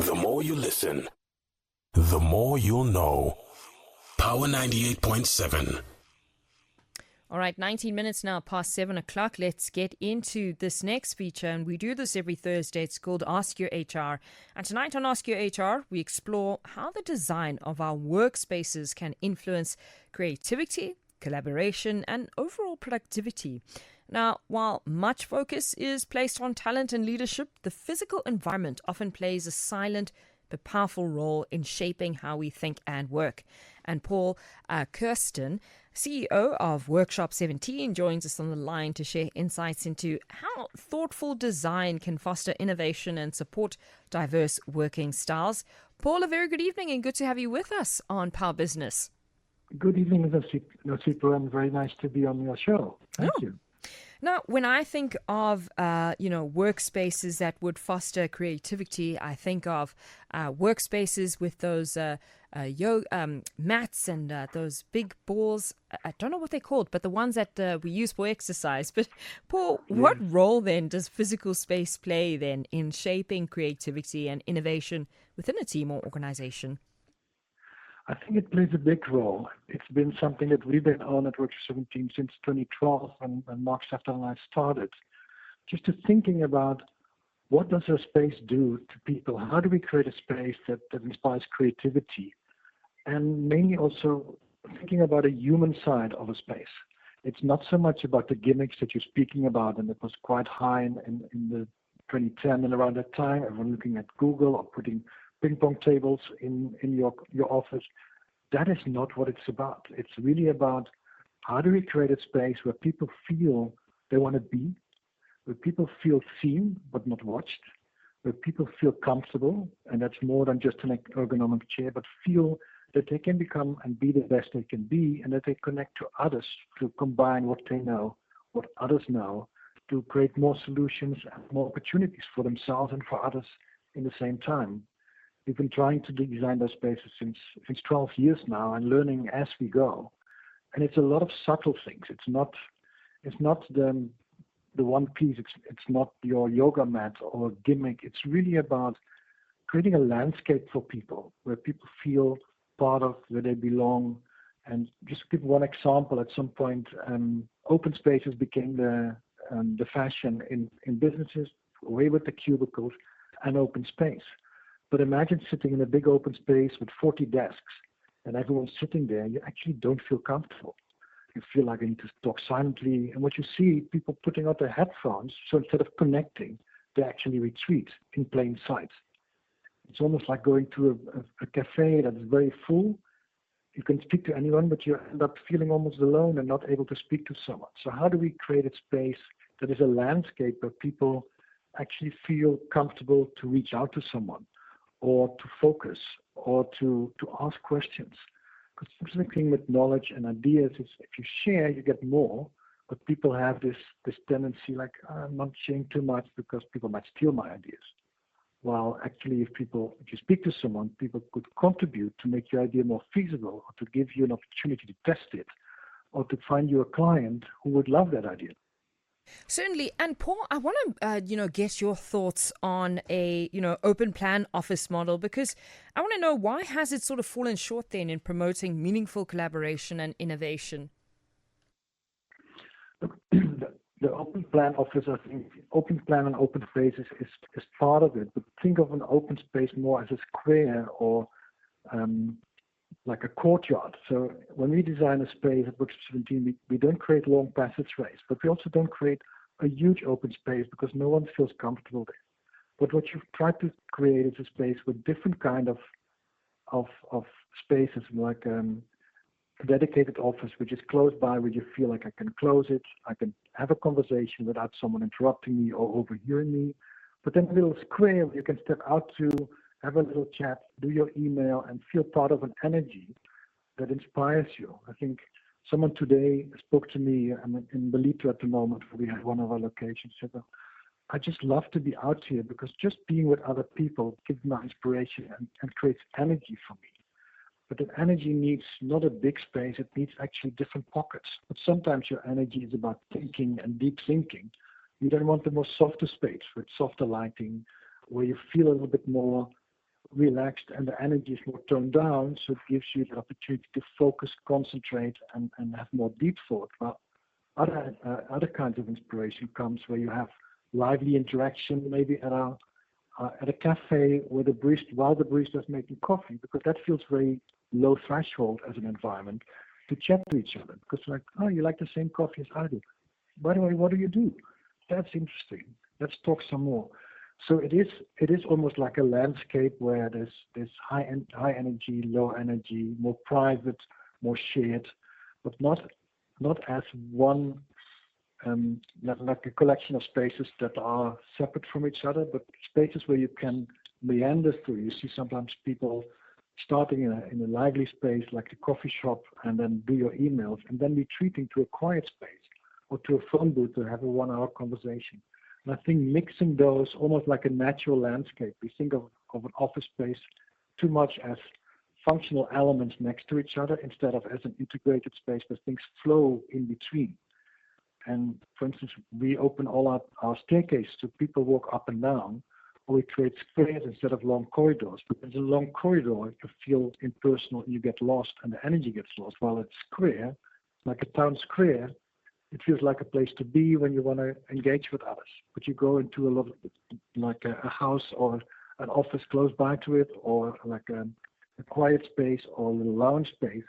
The more you listen, the more you'll know. Power 98.7. All right, 19 minutes now past 7 o'clock. Let's get into this next feature. And we do this every Thursday. It's called Ask Your HR. And tonight on Ask Your HR, we explore how the design of our workspaces can influence creativity, collaboration, and overall productivity. Now, while much focus is placed on talent and leadership, the physical environment often plays a silent but powerful role in shaping how we think and work. And Paul Keursten, CEO of Workshop 17, joins us on the line to share insights into how thoughtful design can foster innovation and support diverse working styles. Paul, a very good evening and good to have you with us on Power Business. Good evening, Nosipho, and very nice to be on your show. Thank you. Now, when I think of, workspaces that would foster creativity, I think of workspaces with those mats and those big balls. I don't know what they're called, but the ones that we use for exercise. But Paul, what role then does physical space play then in shaping creativity and innovation within a team or organization? I think it plays a big role. It's been something that we've been on at Workshop 17 since 2012 when Mark Schafter and I started. Just to thinking about what does a space do to people? How do we create a space that inspires creativity? And mainly also thinking about a human side of a space. It's not so much about the gimmicks that you're speaking about, and it was quite high in the 2010 and around that time. Everyone looking at Google or putting ping pong tables in your office. That is not what it's about. It's really about how do we create a space where people feel they want to be, where people feel seen but not watched, where people feel comfortable, and that's more than just an ergonomic chair, but feel that they can become and be the best they can be, and that they connect to others to combine what they know, what others know, to create more solutions and more opportunities for themselves and for others in the same time. We've been trying to design those spaces since 12 years now and learning as we go. And it's a lot of subtle things. It's not the one piece. It's not your yoga mat or gimmick. It's really about creating a landscape for people where people feel part of, where they belong. And just to give one example, at some point, open spaces became the fashion in businesses, away with the cubicles and open space. But imagine sitting in a big open space with 40 desks and everyone's sitting there. You actually don't feel comfortable. You feel like you need to talk silently. And what you see, people putting out their headphones, so instead of connecting, they actually retreat in plain sight. It's almost like going to a cafe that's very full. You can speak to anyone, but you end up feeling almost alone and not able to speak to someone. So how do we create a space that is a landscape where people actually feel comfortable to reach out to someone, or to focus, or to ask questions? Because the thing with knowledge and ideas is if you share, you get more, but people have this tendency like, I'm not sharing too much because people might steal my ideas. While actually if you speak to someone, people could contribute to make your idea more feasible, or to give you an opportunity to test it, or to find you a client who would love that idea. Certainly. And Paul, I want to, get your thoughts on a, open plan office model, because I want to know, why has it sort of fallen short then in promoting meaningful collaboration and innovation? The open plan office, I think, open plan and open space is part of it. But think of an open space more as a square or like a courtyard. So when we design a space at Workshop 17, we don't create long passageways, but we also don't create a huge open space because no one feels comfortable there. But what you've tried to create is a space with different kind of spaces, like a dedicated office which is close by, where you feel like I can close it, I can have a conversation without someone interrupting me or overhearing me. But then a little square where you can step out to, have a little chat, do your email, and feel part of an energy that inspires you. I think someone today spoke to me, I'm in Belito at the moment, where we have one of our locations, said, I just love to be out here because just being with other people gives me inspiration and creates energy for me. But that energy needs not a big space, it needs actually different pockets. But sometimes your energy is about thinking and deep thinking. You don't want the more softer space with softer lighting, where you feel a little bit more relaxed and the energy is more toned down, so it gives you the opportunity to focus, concentrate, and have more deep thought. Well, other kinds of inspiration comes where you have lively interaction, maybe at a cafe where while the barista is making coffee, because that feels very low threshold as an environment to chat to each other. Because like, oh, you like the same coffee as I do. By the way, what do you do? That's interesting. Let's talk some more. So it is almost like a landscape where there's high energy, low energy, more private, more shared, but not as one like a collection of spaces that are separate from each other, but spaces where you can meander through. You see sometimes people starting in a lively space like the coffee shop and then do your emails and then retreating to a quiet space or to a phone booth to have a 1-hour conversation. And I think mixing those almost like a natural landscape. We think of an office space too much as functional elements next to each other instead of as an integrated space where things flow in between. And for instance, we open all our staircases so people walk up and down, or we create squares instead of long corridors. Because a long corridor, you feel impersonal, you get lost, and the energy gets lost. While it's square, like a town square, it feels like a place to be when you want to engage with others. But you go into like a house or an office close by to it, or like a quiet space or a little lounge space,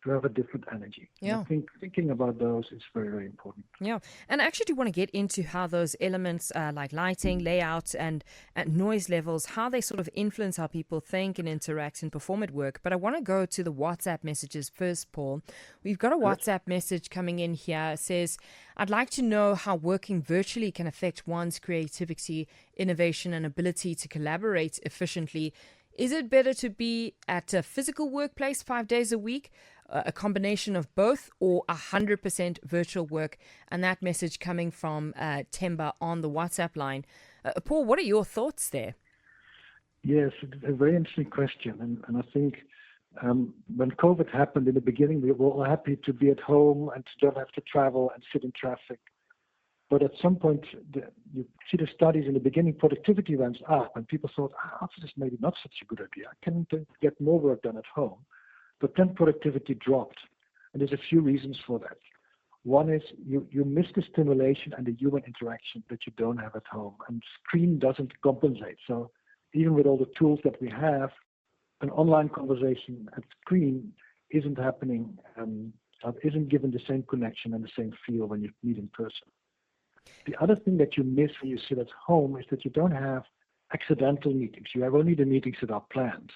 to have a different energy. Yeah. I think thinking about those is very, very important. Yeah. And I actually do want to get into how those elements like lighting, layout, and noise levels, how they sort of influence how people think and interact and perform at work. But I want to go to the WhatsApp messages first, Paul. We've got a WhatsApp message coming in here. It says, I'd like to know how working virtually can affect one's creativity, innovation, and ability to collaborate efficiently. Is it better to be at a physical workplace 5 days a week, a combination of both, or 100% virtual work? And that message coming from Temba on the WhatsApp line. Paul, what are your thoughts there? Yes, it's a very interesting question. And I think when COVID happened in the beginning, we were all happy to be at home and to not have to travel and sit in traffic. But at some point, you see the studies in the beginning, productivity went up, and people thought, this is maybe not such a good idea. I can get more work done at home. But then productivity dropped, and there's a few reasons for that. One is you miss the stimulation and the human interaction that you don't have at home, and screen doesn't compensate. So even with all the tools that we have, an online conversation at screen isn't happening, isn't given the same connection and the same feel when you meet in person. The other thing that you miss when you sit at home is that you don't have accidental meetings. You have only the meetings that are planned.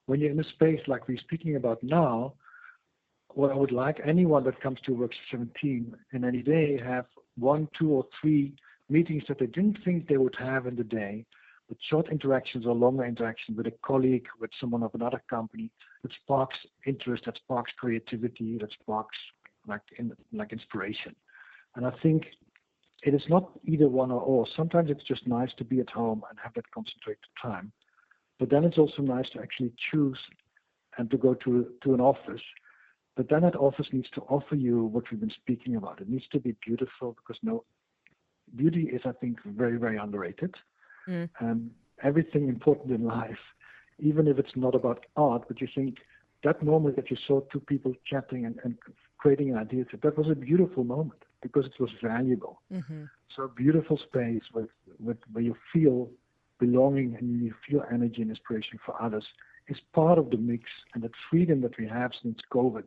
When you're in a space like we're speaking about now, what I would like anyone that comes to Work 17 in any day have 1, 2, or 3 meetings that they didn't think they would have in the day, but short interactions or longer interactions with a colleague, with someone of another company, that sparks interest, that sparks creativity, that sparks like inspiration. And I think it is not either one or all. Sometimes it's just nice to be at home and have that concentrated time. But then it's also nice to actually choose and to go to an office. But then that office needs to offer you what we've been speaking about. It needs to be beautiful, because beauty is, I think, very, very underrated. Everything important in life, even if it's not about art, but you think that moment that you saw 2 people chatting and creating an idea, that was a beautiful moment because it was valuable. So a beautiful space where you feel belonging and you feel energy and inspiration for others is part of the mix. And that freedom that we have since COVID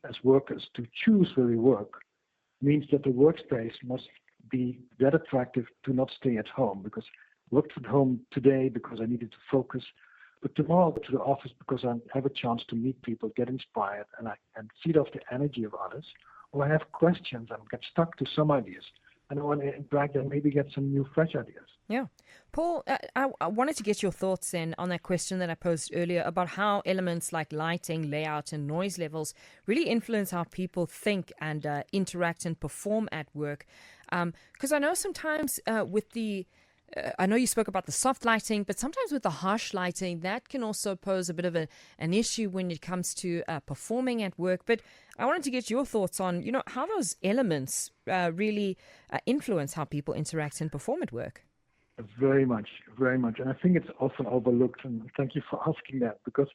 as workers to choose where we work means that the workspace must be that attractive to not stay at home, because I worked at home today because I needed to focus, but tomorrow I'll go to the office because I have a chance to meet people, get inspired, and feed off the energy of others. Or I have questions and get stuck to some ideas, and I want to interact and maybe get some new, fresh ideas. Yeah. Paul, I wanted to get your thoughts then on that question that I posed earlier about how elements like lighting, layout, and noise levels really influence how people think and interact and perform at work. Because I know sometimes with I know you spoke about the soft lighting, but sometimes with the harsh lighting, that can also pose a bit of an issue when it comes to performing at work. But I wanted to get your thoughts on, how those elements really influence how people interact and perform at work. Very much, very much. And I think it's often overlooked, and thank you for asking that, because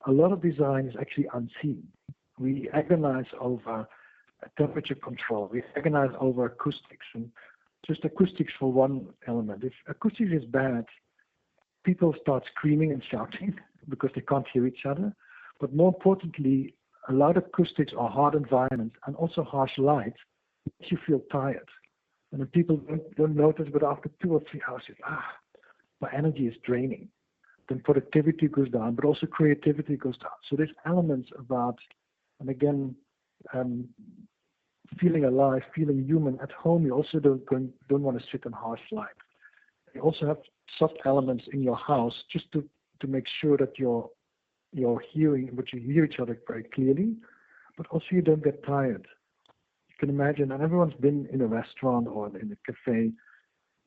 a lot of design is actually unseen. We agonize over temperature control. We agonize over acoustics, and just acoustics for one element. If acoustics is bad, people start screaming and shouting because they can't hear each other. But more importantly, a loud acoustics or hard environment and also harsh light makes you feel tired. And then people don't notice, but after 2 or 3 hours, my energy is draining. Then productivity goes down, but also creativity goes down. So there's elements about, and again, feeling alive, feeling human. At home, you also don't want to sit in harsh light. You also have soft elements in your house just to make sure that you're hearing, but you hear each other very clearly, but also you don't get tired. You can imagine, and everyone's been in a restaurant or in a cafe,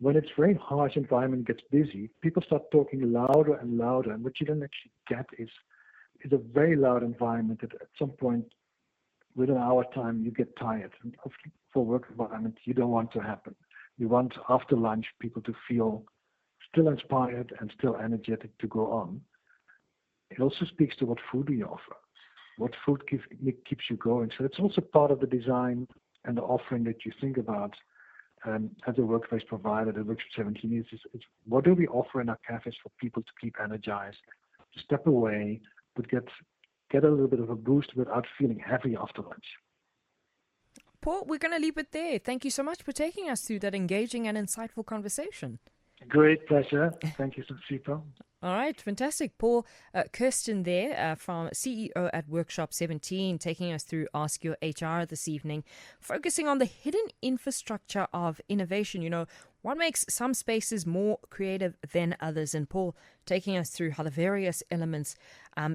when it's very harsh environment gets busy, people start talking louder and louder, and what you don't actually get is a very loud environment that at some point, within an hour time, you get tired. And for work environment, you don't want to happen. You want, after lunch, people to feel still inspired and still energetic to go on. It also speaks to what food we offer, what food keeps you going. So it's also part of the design and the offering that you think about as a workplace provider. The Workshop 17 is what do we offer in our cafes for people to keep energized, to step away, but get a little bit of a boost without feeling heavy after lunch. Paul, we're going to leave it there. Thank you so much for taking us through that engaging and insightful conversation. Great pleasure. Thank you, Nosipho. All right, fantastic. Paul Keursten there from CEO at Workshop 17, taking us through Ask Your HR this evening, focusing on the hidden infrastructure of innovation. You know, what makes some spaces more creative than others? And Paul taking us through how the various elements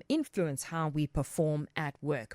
influence how we perform at work.